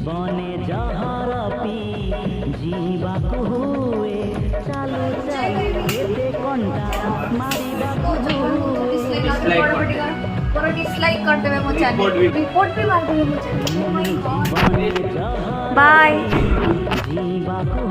জীবনে যাহার পি জীবাকু ହୁଏ ଚାଲୁ ଚାଲୁ ଏତେ କଣ୍ଟା ମାରିବାକୁ ହୁଏ डिसलाइक कर देवे मो चैनल रिपोर्ट भी मार देवे मो चैनल बाय जीवाकु